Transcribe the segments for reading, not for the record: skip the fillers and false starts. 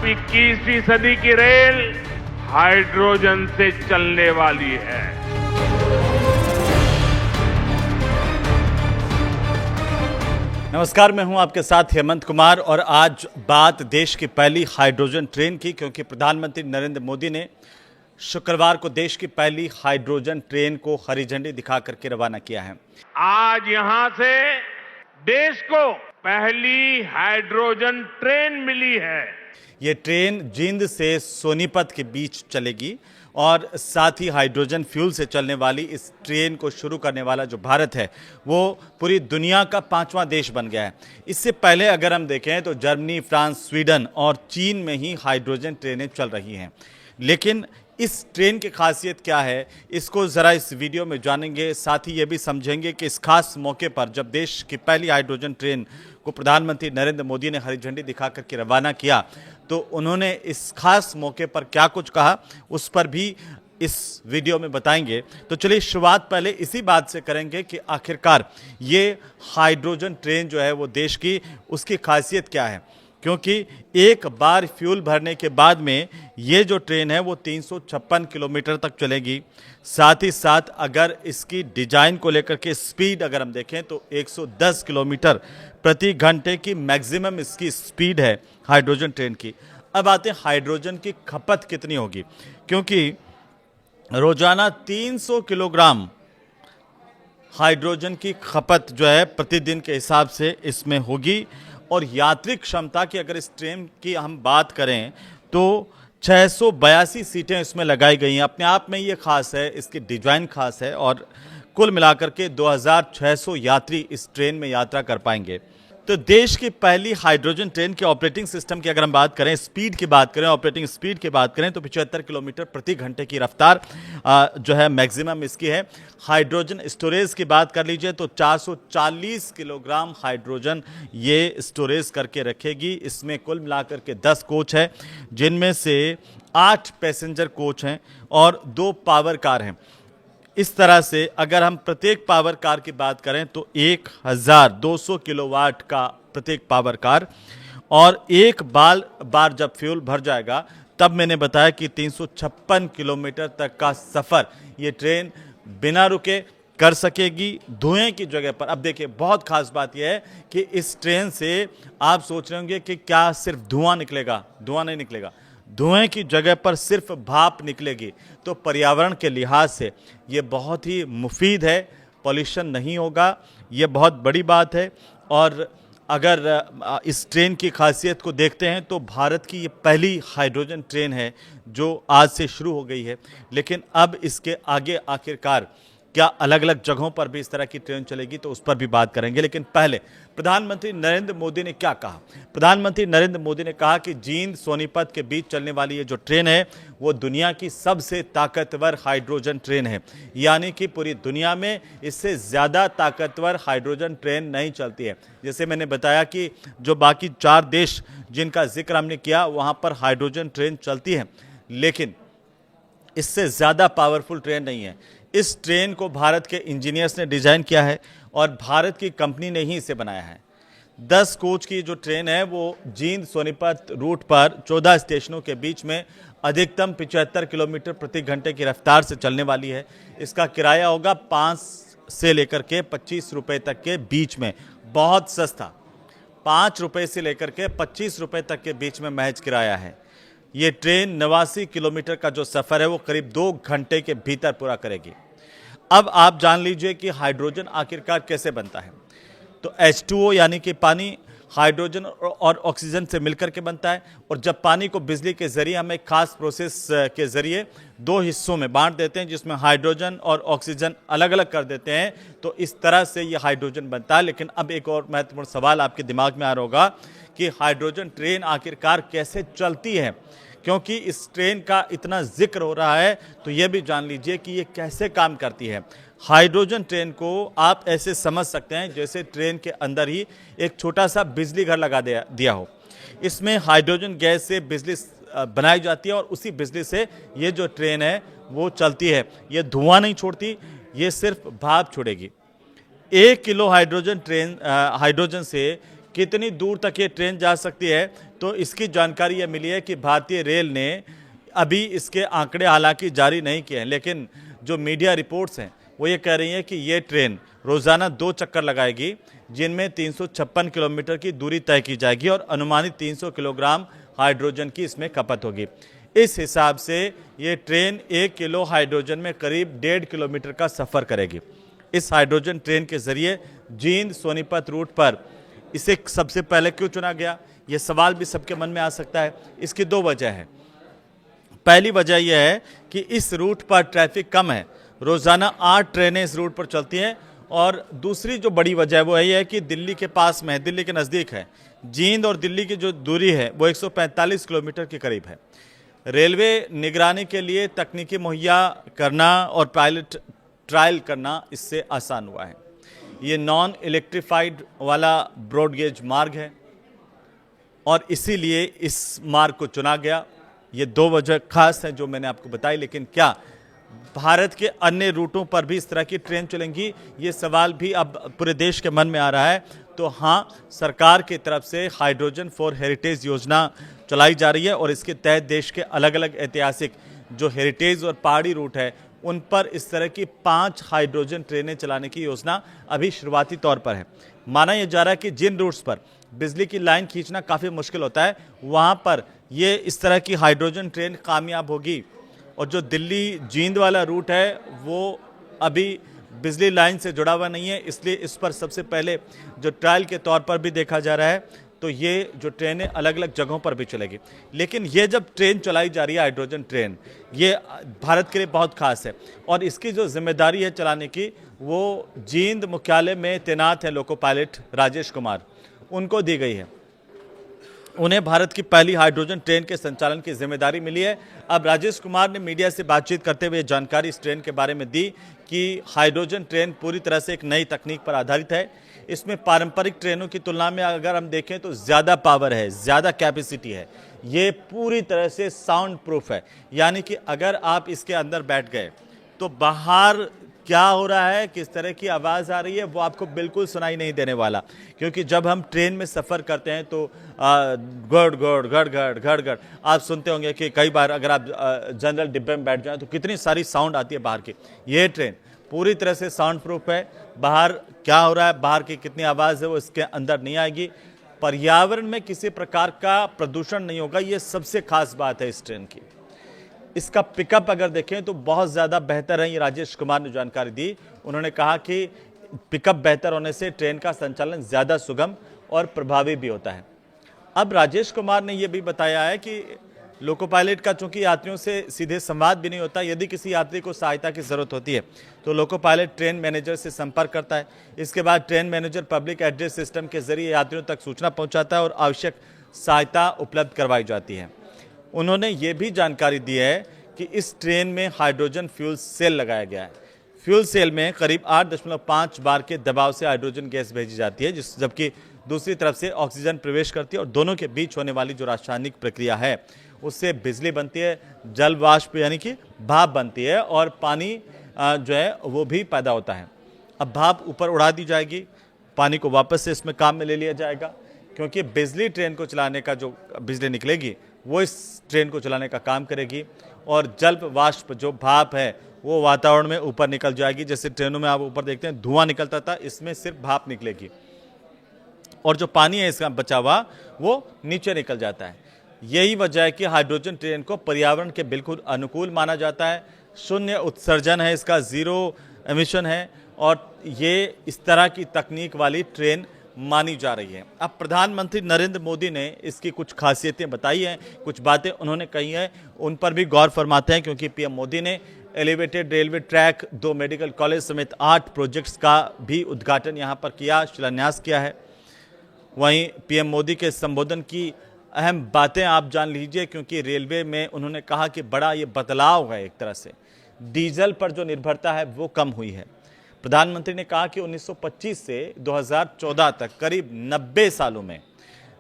अब 21वीं सदी की रेल हाइड्रोजन से चलने वाली है। नमस्कार, मैं हूं आपके साथ हेमंत कुमार और आज बात देश की पहली हाइड्रोजन ट्रेन की, क्योंकि प्रधानमंत्री नरेंद्र मोदी ने शुक्रवार को देश की पहली हाइड्रोजन ट्रेन को हरी झंडी दिखा करके रवाना किया है। आज यहां से देश को पहली हाइड्रोजन ट्रेन मिली है। ये ट्रेन जींद से सोनीपत के बीच चलेगी और साथ ही हाइड्रोजन फ्यूल से चलने वाली इस ट्रेन को शुरू करने वाला जो भारत है वो पूरी दुनिया का 5वां देश बन गया है। इससे पहले अगर हम देखें तो जर्मनी, फ्रांस, स्वीडन और चीन में ही हाइड्रोजन ट्रेनें चल रही हैं। लेकिन इस ट्रेन की खासियत क्या है, इसको ज़रा इस वीडियो में जानेंगे। साथ ही ये भी समझेंगे कि इस खास मौके पर जब देश की पहली हाइड्रोजन ट्रेन को प्रधानमंत्री नरेंद्र मोदी ने हरी झंडी दिखा करके रवाना किया तो उन्होंने इस खास मौके पर क्या कुछ कहा, उस पर भी इस वीडियो में बताएंगे। तो चलिए शुरुआत पहले इसी बात से करेंगे कि आखिरकार ये हाइड्रोजन ट्रेन जो है वो देश की, उसकी खासियत क्या है। क्योंकि एक बार फ्यूल भरने के बाद में ये जो ट्रेन है वो 356 किलोमीटर तक चलेगी। साथ ही साथ अगर इसकी डिजाइन को लेकर के स्पीड अगर हम देखें तो 110 किलोमीटर प्रति घंटे की मैक्सिमम इसकी स्पीड है हाइड्रोजन ट्रेन की। अब आते हैं हाइड्रोजन की खपत कितनी होगी, क्योंकि रोजाना 300 किलोग्राम हाइड्रोजन की खपत जो है प्रतिदिन के हिसाब से इसमें होगी। और यात्री क्षमता की अगर इस ट्रेन की हम बात करें तो 682 सीटें इसमें लगाई गई हैं। अपने आप में ये खास है, इसकी डिजाइन खास है और कुल मिलाकर के 2600 यात्री इस ट्रेन में यात्रा कर पाएंगे। तो देश की पहली हाइड्रोजन ट्रेन के ऑपरेटिंग सिस्टम की अगर हम बात करें, स्पीड की बात करें, ऑपरेटिंग स्पीड की बात करें तो 75 किलोमीटर प्रति घंटे की रफ्तार जो है मैक्सिमम इसकी है। हाइड्रोजन स्टोरेज की बात कर लीजिए तो 440 किलोग्राम हाइड्रोजन ये स्टोरेज करके रखेगी। इसमें कुल मिलाकर के 10 कोच है, जिनमें से 8 पैसेंजर कोच हैं और 2 पावर कार हैं। इस तरह से अगर हम प्रत्येक पावर कार की बात करें तो 1200 किलोवाट का प्रत्येक पावर कार, और एक बार जब फ्यूल भर जाएगा तब मैंने बताया कि 356 किलोमीटर तक का सफ़र ये ट्रेन बिना रुके कर सकेगी धुएं की जगह पर। अब देखिए, बहुत खास बात यह है कि इस ट्रेन से आप सोच रहे होंगे कि क्या सिर्फ धुआं निकलेगा। धुआं नहीं निकलेगा, धुएं की जगह पर सिर्फ भाप निकलेगी। तो पर्यावरण के लिहाज से ये बहुत ही मुफीद है, पॉल्यूशन नहीं होगा, ये बहुत बड़ी बात है। और अगर इस ट्रेन की खासियत को देखते हैं तो भारत की ये पहली हाइड्रोजन ट्रेन है जो आज से शुरू हो गई है। लेकिन अब इसके आगे आखिरकार क्या अलग अलग जगहों पर भी इस तरह की ट्रेन चलेगी तो उस पर भी बात करेंगे। लेकिन पहले प्रधानमंत्री नरेंद्र मोदी ने क्या कहा। प्रधानमंत्री नरेंद्र मोदी ने कहा कि जींद सोनीपत के बीच चलने वाली ये जो ट्रेन है वो दुनिया की सबसे ताकतवर हाइड्रोजन ट्रेन है। यानी कि पूरी दुनिया में इससे ज़्यादा ताकतवर हाइड्रोजन ट्रेन नहीं चलती है। जैसे मैंने बताया कि जो बाकी 4 देश जिनका जिक्र हमने किया वहाँ पर हाइड्रोजन ट्रेन चलती है, लेकिन इससे ज़्यादा पावरफुल ट्रेन नहीं है। इस ट्रेन को भारत के इंजीनियर्स ने डिज़ाइन किया है और भारत की कंपनी ने ही इसे बनाया है। 10 कोच की जो ट्रेन है वो जींद सोनीपत रूट पर 14 स्टेशनों के बीच में अधिकतम 75 किलोमीटर प्रति घंटे की रफ्तार से चलने वाली है। इसका किराया होगा 5 से लेकर के 25 रुपये तक के बीच में, बहुत सस्ता। 5 रुपये से लेकर के 25 रुपये तक के बीच में महज किराया है। ये ट्रेन 89 किलोमीटर का जो सफ़र है वो करीब 2 घंटे के भीतर पूरा करेगी। अब आप जान लीजिए कि हाइड्रोजन आखिरकार कैसे बनता है। तो H2O यानी कि पानी हाइड्रोजन और ऑक्सीजन से मिलकर के बनता है। और जब पानी को बिजली के ज़रिए हम एक खास प्रोसेस के ज़रिए 2 हिस्सों में बांट देते हैं, जिसमें हाइड्रोजन और ऑक्सीजन अलग अलग कर देते हैं, तो इस तरह से ये हाइड्रोजन बनता है। लेकिन अब एक और महत्वपूर्ण सवाल आपके दिमाग में आ रहा होगा कि हाइड्रोजन ट्रेन आखिरकार कैसे चलती है। क्योंकि इस ट्रेन का इतना जिक्र हो रहा है तो ये भी जान लीजिए कि ये कैसे काम करती है। हाइड्रोजन ट्रेन को आप ऐसे समझ सकते हैं जैसे ट्रेन के अंदर ही एक छोटा सा बिजली घर लगा दिया हो। इसमें हाइड्रोजन गैस से बिजली बनाई जाती है और उसी बिजली से ये जो ट्रेन है वो चलती है। ये धुआं नहीं छोड़ती, ये सिर्फ भाप छोड़ेगी। 1 किलो हाइड्रोजन से कितनी दूर तक ये ट्रेन जा सकती है, तो इसकी जानकारी ये मिली है कि भारतीय रेल ने अभी इसके आंकड़े हालांकि जारी नहीं किए हैं, लेकिन जो मीडिया रिपोर्ट्स हैं वो ये कह रही हैं कि ये ट्रेन रोज़ाना 2 चक्कर लगाएगी, जिनमें 356 किलोमीटर की दूरी तय की जाएगी और अनुमानित 300 किलोग्राम हाइड्रोजन की इसमें खपत होगी। इस हिसाब से ये ट्रेन 1 किलो हाइड्रोजन में करीब 1.5 किलोमीटर का सफ़र करेगी। इस हाइड्रोजन ट्रेन के जरिए जींद सोनीपत रूट पर इसे सबसे पहले क्यों चुना गया, ये सवाल भी सबके मन में आ सकता है। इसकी 2 वजह है। पहली वजह यह है कि इस रूट पर ट्रैफिक कम है, रोज़ाना 8 ट्रेनें इस रूट पर चलती हैं, और दूसरी जो बड़ी वजह है वो यही है कि दिल्ली के पास में है, दिल्ली के नज़दीक है। जींद और दिल्ली की जो दूरी है वो 145 किलोमीटर के करीब है। रेलवे निगरानी के लिए तकनीकी मुहैया करना और पायलट ट्रायल करना इससे आसान हुआ है। ये नॉन इलेक्ट्रिफाइड वाला ब्रॉडगेज मार्ग है और इसीलिए इस मार्ग को चुना गया। ये 2 वजह खास हैं जो मैंने आपको बताई, लेकिन क्या भारत के अन्य रूटों पर भी इस तरह की ट्रेन चलेंगी, ये सवाल भी अब पूरे देश के मन में आ रहा है। तो हाँ, सरकार की तरफ से हाइड्रोजन फॉर हेरिटेज योजना चलाई जा रही है और इसके तहत देश के अलग अलग ऐतिहासिक जो हेरिटेज और पहाड़ी रूट है उन पर इस तरह की 5 हाइड्रोजन ट्रेनें चलाने की योजना अभी शुरुआती तौर पर है। माना यह जा रहा है कि जिन रूट्स पर बिजली की लाइन खींचना काफ़ी मुश्किल होता है, वहाँ पर ये इस तरह की हाइड्रोजन ट्रेन कामयाब होगी। और जो दिल्ली जींद वाला रूट है वो अभी बिजली लाइन से जुड़ा हुआ नहीं है, इसलिए इस पर सबसे पहले जो ट्रायल के तौर पर भी देखा जा रहा है। तो ये जो ट्रेनें अलग अलग जगहों पर भी चलेगी, लेकिन ये जब ट्रेन चलाई जा रही है हाइड्रोजन ट्रेन, ये भारत के लिए बहुत खास है और इसकी जो जिम्मेदारी है चलाने की वो जींद मुख्यालय में तैनात है लोको पायलट राजेश कुमार, उनको दी गई है। उन्हें भारत की पहली हाइड्रोजन ट्रेन के संचालन की जिम्मेदारी मिली है। अब राजेश कुमार ने मीडिया से बातचीत करते हुए जानकारी इस ट्रेन के बारे में दी कि हाइड्रोजन ट्रेन पूरी तरह से एक नई तकनीक पर आधारित है। इसमें पारंपरिक ट्रेनों की तुलना में अगर हम देखें तो ज़्यादा पावर है, ज़्यादा कैपेसिटी है। ये पूरी तरह से साउंड प्रूफ है, यानी कि अगर आप इसके अंदर बैठ गए तो बाहर क्या हो रहा है, किस तरह की आवाज़ आ रही है, वो आपको बिल्कुल सुनाई नहीं देने वाला। क्योंकि जब हम ट्रेन में सफ़र करते हैं तो गड़ गड़ गड़ गड़ गड़ गड़ आप सुनते होंगे कि कई बार अगर आप जनरल डिब्बे में बैठ जाएं तो कितनी सारी साउंड आती है बाहर की। ये ट्रेन पूरी तरह से साउंड प्रूफ है, बाहर क्या हो रहा है, बाहर की कितनी आवाज़ है वो इसके अंदर नहीं आएगी। पर्यावरण में किसी प्रकार का प्रदूषण नहीं होगा, ये सबसे खास बात है इस ट्रेन की। इसका पिकअप अगर देखें तो बहुत ज़्यादा बेहतर है, ये राजेश कुमार ने जानकारी दी। उन्होंने कहा कि पिकअप बेहतर होने से ट्रेन का संचालन ज़्यादा सुगम और प्रभावी भी होता है। अब राजेश कुमार ने यह भी बताया है कि लोको पायलट का चूंकि यात्रियों से सीधे संवाद भी नहीं होता, यदि किसी यात्री को सहायता की ज़रूरत होती है तो लोको पायलट ट्रेन मैनेजर से संपर्क करता है। इसके बाद train manager public address system के जरिए यात्रियों तक सूचना पहुँचाता है और आवश्यक सहायता उपलब्ध करवाई जाती है। उन्होंने ये भी जानकारी दी है कि इस ट्रेन में हाइड्रोजन फ्यूल सेल लगाया गया है। फ्यूल सेल में करीब 8.5 बार के दबाव से हाइड्रोजन गैस भेजी जाती है, जबकि दूसरी तरफ से ऑक्सीजन प्रवेश करती है और दोनों के बीच होने वाली जो रासायनिक प्रक्रिया है उससे बिजली बनती है, जल वाष्प यानी कि भाप बनती है और पानी जो है वो भी पैदा होता है। अब भाप ऊपर उड़ा दी जाएगी, पानी को वापस से इसमें काम में ले लिया जाएगा, क्योंकि बिजली ट्रेन को चलाने का जो बिजली निकलेगी वो इस ट्रेन को चलाने का काम करेगी और जल वाष्प जो भाप है वो वातावरण में ऊपर निकल जाएगी। जैसे ट्रेनों में आप ऊपर देखते हैं धुआं निकलता था, इसमें सिर्फ भाप निकलेगी और जो पानी है इसका बचा हुआ वो नीचे निकल जाता है। यही वजह है कि हाइड्रोजन ट्रेन को पर्यावरण के बिल्कुल अनुकूल माना जाता है। शून्य उत्सर्जन है इसका, जीरो एमिशन है और ये इस तरह की तकनीक वाली ट्रेन मानी जा रही है। अब प्रधानमंत्री नरेंद्र मोदी ने इसकी कुछ खासियतें बताई हैं, कुछ बातें उन्होंने कही हैं, उन पर भी गौर फरमाते हैं, क्योंकि पीएम मोदी ने elevated railway track, 2 medical college समेत 8 प्रोजेक्ट्स का भी उद्घाटन यहाँ पर किया, शिलान्यास किया है। वहीं पीएम मोदी के संबोधन की अहम बातें आप जान लीजिए, क्योंकि रेलवे में उन्होंने कहा कि बड़ा ये बदलाव है, एक तरह से डीजल पर जो निर्भरता है वो कम हुई है। प्रधानमंत्री ने कहा कि 1925 से 2014 तक करीब 90 सालों में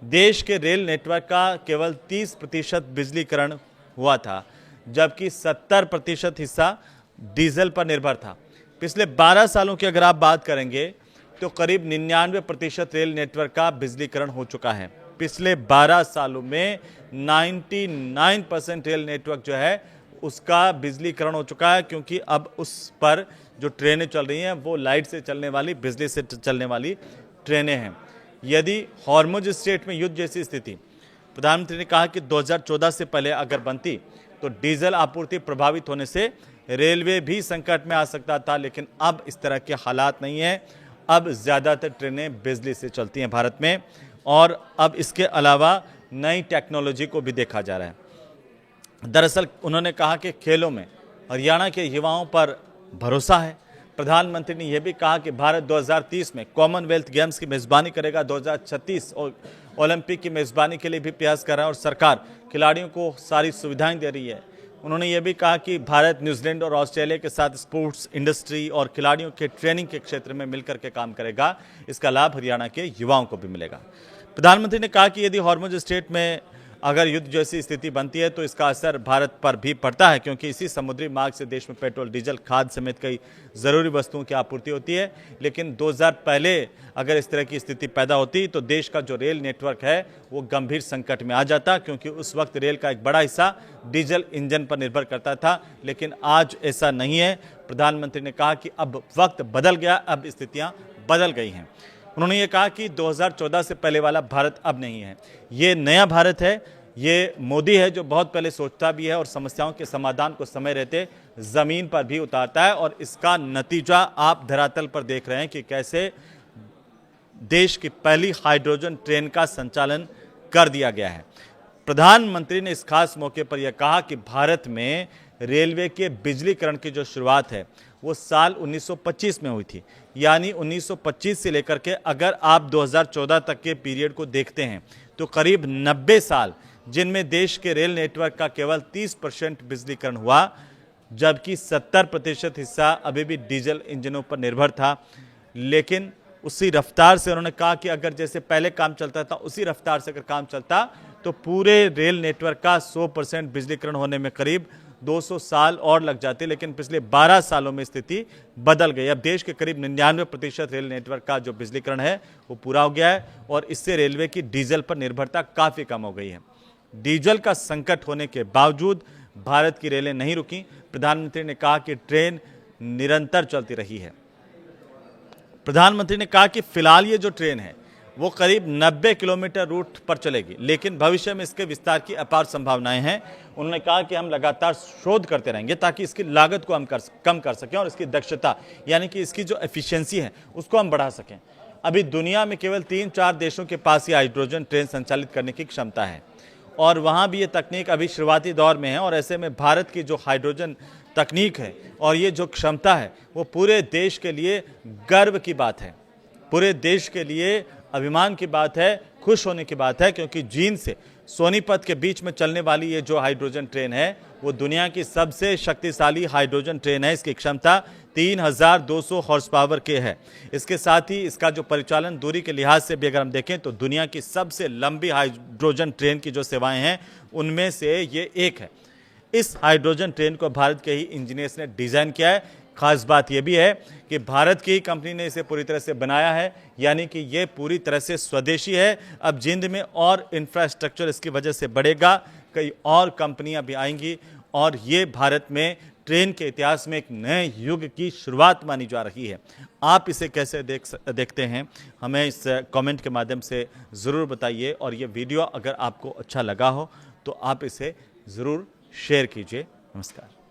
देश के रेल नेटवर्क का केवल 30% बिजलीकरण हुआ था, जबकि 70% हिस्सा डीजल पर निर्भर था। पिछले 12 सालों की अगर आप बात करेंगे तो करीब 99% रेल नेटवर्क का बिजलीकरण हो चुका है। पिछले 12 सालों में 99% रेल नेटवर्क जो है उसका बिजलीकरण हो चुका है, क्योंकि अब उस पर जो ट्रेनें चल रही हैं वो लाइट से चलने वाली, बिजली से चलने वाली ट्रेनें हैं। यदि हॉर्मुज स्ट्रेट में युद्ध जैसी स्थिति, प्रधानमंत्री ने कहा कि 2014 से पहले अगर बनती तो डीजल आपूर्ति प्रभावित होने से रेलवे भी संकट में आ सकता था, लेकिन अब इस तरह के हालात नहीं है। अब ज़्यादातर ट्रेनें बिजली से चलती हैं भारत में, और अब इसके अलावा नई टेक्नोलॉजी को भी देखा जा रहा है। दरअसल उन्होंने कहा कि खेलों में हरियाणा के युवाओं पर भरोसा है। प्रधानमंत्री ने यह भी कहा कि भारत 2030 में कॉमनवेल्थ गेम्स की मेज़बानी करेगा, 2036 और ओलंपिक की मेज़बानी के लिए भी प्रयास कर रहा है, और सरकार खिलाड़ियों को सारी सुविधाएं दे रही है। उन्होंने ये भी कहा कि भारत न्यूजीलैंड और ऑस्ट्रेलिया के साथ स्पोर्ट्स इंडस्ट्री और खिलाड़ियों के ट्रेनिंग के क्षेत्र में मिलकर के काम करेगा। इसका लाभ हरियाणा के युवाओं को भी मिलेगा। प्रधानमंत्री ने कहा कि यदि हॉर्मुज स्ट्रेट में अगर युद्ध जैसी स्थिति बनती है तो इसका असर भारत पर भी पड़ता है, क्योंकि इसी समुद्री मार्ग से देश में पेट्रोल, डीजल, खाद समेत कई ज़रूरी वस्तुओं की आपूर्ति होती है। लेकिन 2000 पहले अगर इस तरह की स्थिति पैदा होती तो देश का जो रेल नेटवर्क है वो गंभीर संकट में आ जाता, क्योंकि उस वक्त रेल का एक बड़ा हिस्सा डीजल इंजन पर निर्भर करता था। लेकिन आज ऐसा नहीं है। प्रधानमंत्री ने कहा कि अब वक्त बदल गया, अब स्थितियाँ बदल गई हैं। उन्होंने ये कहा कि 2014 से पहले वाला भारत अब नहीं है, ये नया भारत है। ये मोदी है जो बहुत पहले सोचता भी है और समस्याओं के समाधान को समय रहते ज़मीन पर भी उतारता है, और इसका नतीजा आप धरातल पर देख रहे हैं कि कैसे देश की पहली हाइड्रोजन ट्रेन का संचालन कर दिया गया है। प्रधानमंत्री ने इस खास मौके पर यह कहा कि भारत में रेलवे के बिजलीकरण की जो शुरुआत है वो साल 1925 में हुई थी। यानी 1925 से लेकर के अगर आप 2014 तक के पीरियड को देखते हैं तो करीब 90 साल, जिनमें देश के रेल नेटवर्क का केवल 30% बिजलीकरण हुआ, जबकि 70% हिस्सा अभी भी डीजल इंजनों पर निर्भर था। लेकिन उसी रफ्तार से उन्होंने कहा कि अगर जैसे पहले काम चलता था उसी रफ्तार से अगर काम चलता तो पूरे रेल नेटवर्क का 100% बिजलीकरण होने में करीब 200 साल और लग जाते। लेकिन पिछले 12 सालों में स्थिति बदल गई। अब देश के करीब 99% रेल नेटवर्क का जो बिजलीकरण है वो पूरा हो गया है, और इससे रेलवे की डीजल पर निर्भरता काफ़ी कम हो गई है। डीजल का संकट होने के बावजूद भारत की रेलें नहीं रुकी। प्रधानमंत्री ने कहा कि ट्रेन निरंतर चलती रही है। प्रधानमंत्री ने कहा कि फिलहाल ये जो ट्रेन है वो करीब 90 किलोमीटर रूट पर चलेगी, लेकिन भविष्य में इसके विस्तार की अपार संभावनाएं हैं। उन्होंने कहा कि हम लगातार शोध करते रहेंगे ताकि इसकी लागत को हम कम कर सकें, और इसकी दक्षता यानी कि इसकी जो एफिशिएंसी है उसको हम बढ़ा सकें। अभी दुनिया में केवल 3-4 देशों के पास ही हाइड्रोजन ट्रेन संचालित करने की क्षमता है, और वहाँ भी ये तकनीक अभी शुरुआती दौर में है। और ऐसे में भारत की जो हाइड्रोजन तकनीक है और ये जो क्षमता है वो पूरे देश के लिए गर्व की बात है, पूरे देश के लिए अभिमान की बात है, खुश होने की बात है, क्योंकि जींद से सोनीपत के बीच में चलने वाली ये जो हाइड्रोजन ट्रेन है वो दुनिया की सबसे शक्तिशाली हाइड्रोजन ट्रेन है। इसकी क्षमता 3200 हॉर्स पावर के है। इसके साथ ही इसका जो परिचालन दूरी के लिहाज से भी अगर हम देखें तो दुनिया की सबसे लंबी हाइड्रोजन ट्रेन की जो सेवाएं हैं उनमें से ये एक है। इस हाइड्रोजन ट्रेन को भारत के ही इंजीनियर्स ने डिज़ाइन किया है। खास बात यह भी है कि भारत की ही कंपनी ने इसे पूरी तरह से बनाया है, यानी कि ये पूरी तरह से स्वदेशी है। अब जिंद में और इंफ्रास्ट्रक्चर इसकी वजह से बढ़ेगा, कई और कंपनियां भी आएंगी, और ये भारत में ट्रेन के इतिहास में एक नए युग की शुरुआत मानी जा रही है। आप इसे कैसे देखते हैं, हमें इस कमेंट के माध्यम से ज़रूर बताइए, और ये वीडियो अगर आपको अच्छा लगा हो तो आप इसे ज़रूर शेयर कीजिए। नमस्कार।